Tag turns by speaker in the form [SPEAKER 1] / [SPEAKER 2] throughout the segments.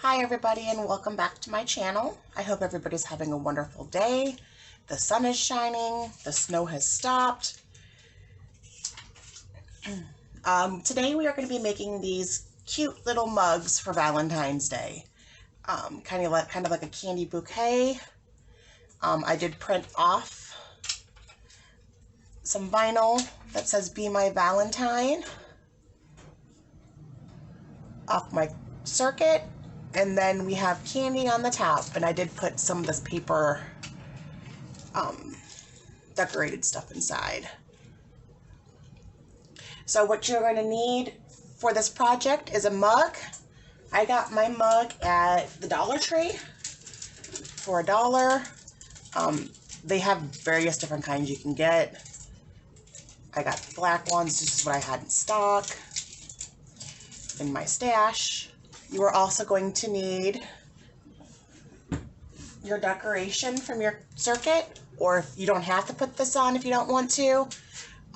[SPEAKER 1] Hi everybody and welcome back to my channel. I hope everybody's having a wonderful day. The sun is shining, the snow has stopped. Today we are going to be making these cute little mugs for Valentine's Day. Kind of like a candy bouquet. I did print off some vinyl that says "Be My Valentine" off my circuit. And then we have candy on the top, and I did put some of this paper decorated stuff inside. So what you're going to need for this project is a mug. I got my mug at the Dollar Tree for $1. They have various different kinds you can get. I got the black ones. This is what I had in stock in my stash. You are also going to need your decoration from your circuit, or if you don't have to put this on if you don't want to.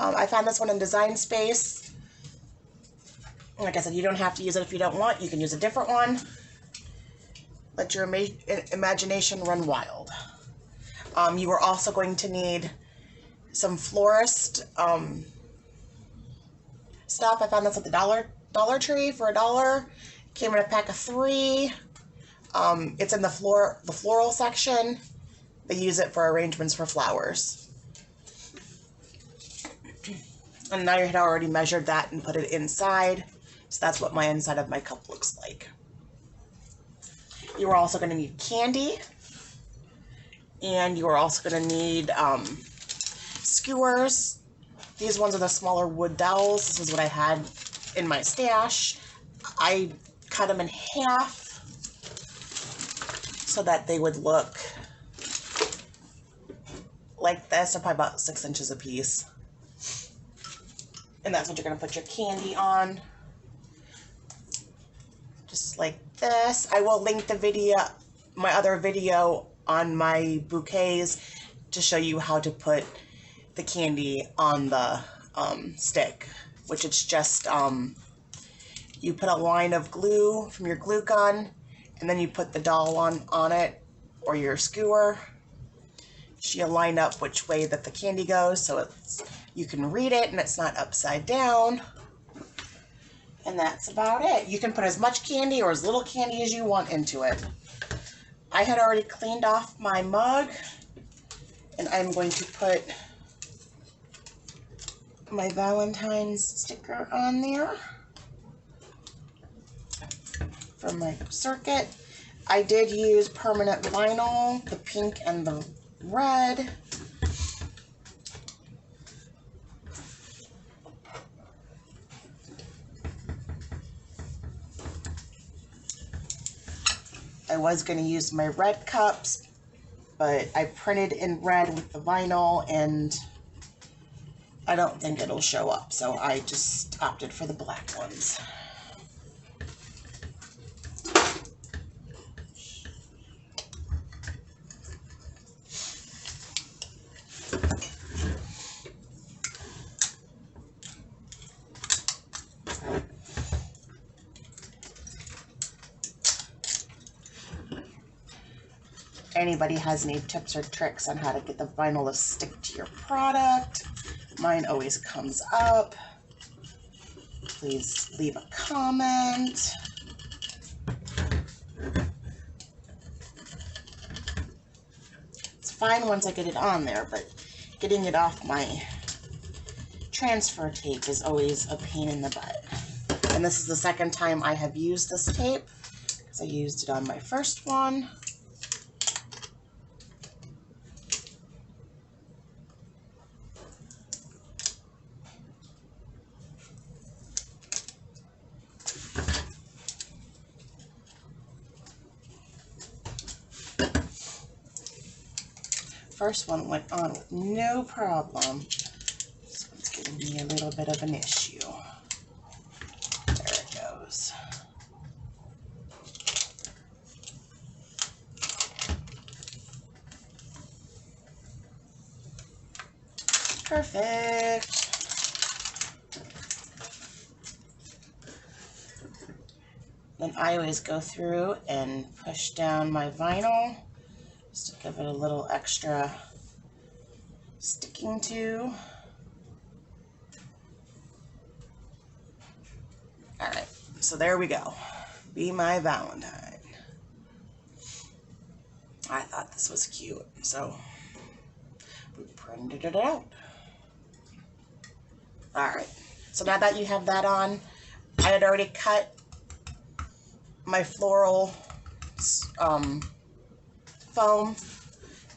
[SPEAKER 1] I found this one in Design Space. Like I said, you don't have to use it if you don't want. You can use a different one. Let your imagination run wild. You are also going to need some florist stuff. I found this at the Dollar Tree for $1. Came in a pack of 3. It's in the floral section. They use it for arrangements for flowers. And I had already measured that and put it inside. So that's what my inside of my cup looks like. You are also going to need candy. And you are also going to need skewers. These ones are the smaller wood dowels. This is what I had in my stash. I cut them in half so that they would look like this. They're probably about 6 inches a piece. And that's what you're going to put your candy on. Just like this. I will link the video, my other video on my bouquets, to show you how to put the candy on the stick, which it's just you put a line of glue from your glue gun, and then you put the doll on it, or your skewer. She'll line up which way that the candy goes, so you can read it and it's not upside down. And that's about it. You can put as much candy or as little candy as you want into it. I had already cleaned off my mug, and I'm going to put my Valentine's sticker on there for my circuit. I did use permanent vinyl, the pink and the red. I was going to use my red cups, but I printed in red with the vinyl, and I don't think it'll show up, so I just opted for the black ones. Anybody has any tips or tricks on how to get the vinyl to stick to your product? Mine always comes up. Please leave a comment. It's fine once I get it on there, but getting it off my transfer tape is always a pain in the butt. And this is the second time I have used this tape, because I used it on my first one. First one went on with no problem. This one's giving me a little bit of an issue. There it goes. Perfect. Then I always go through and push down my vinyl just to give it a little extra sticking to. Alright, so there we go. Be My Valentine. I thought this was cute, so we printed it out. Alright, so now that you have that on, I had already cut my floral foam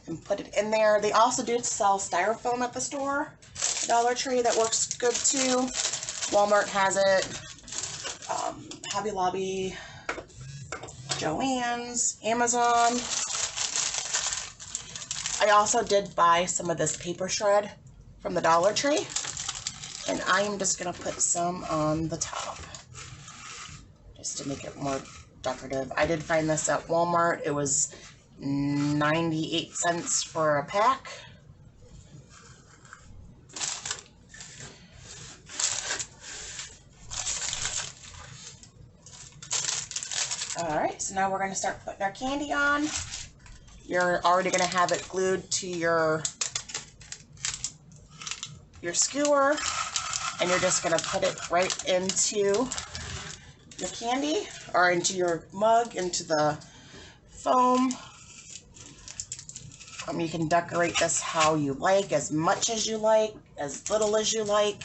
[SPEAKER 1] and put it in there. They also do sell styrofoam at the store, Dollar Tree, that works good too. Walmart has it, Hobby Lobby, Joann's, Amazon. I also did buy some of this paper shred from the Dollar Tree, and I am just going to put some on the top just to make it more decorative. I did find this at Walmart. It was 98 cents for a pack. Alright, so now we're going to start putting our candy on. You're already going to have it glued to your skewer, and you're just going to put it right into your candy, or into your mug, into the foam. You can decorate this how you like, as much as you like, as little as you like.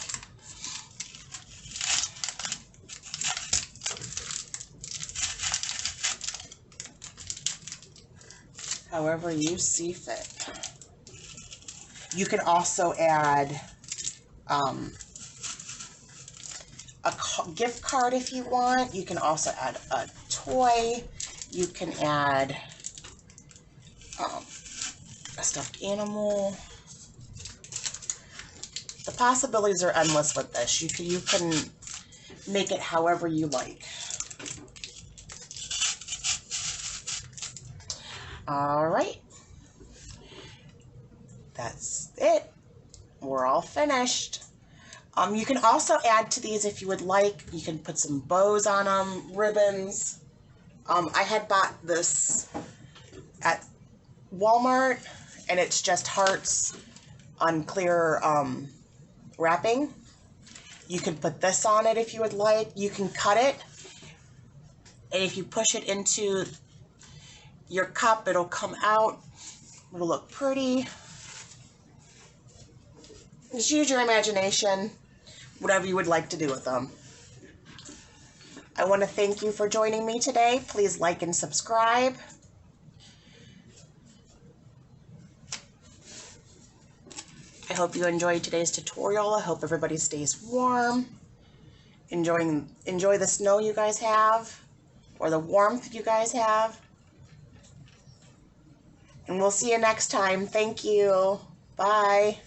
[SPEAKER 1] However you see fit. You can also add a gift card if you want. You can also add a toy. You can add a stuffed animal. The possibilities are endless with this. You can make it however you like. Alright, that's it. We're all finished. You can also add to these if you would like. You can put some bows on them, ribbons. I had bought this at Walmart, and it's just hearts on clear wrapping. You can put this on it if you would like. You can cut it, and if you push it into your cup, it'll come out. It'll look pretty. Just use your imagination, whatever you would like to do with them. I want to thank you for joining me today. Please like and subscribe. I hope you enjoyed today's tutorial. I hope everybody stays warm. Enjoy the snow you guys have, or the warmth you guys have. And we'll see you next time. Thank you. Bye.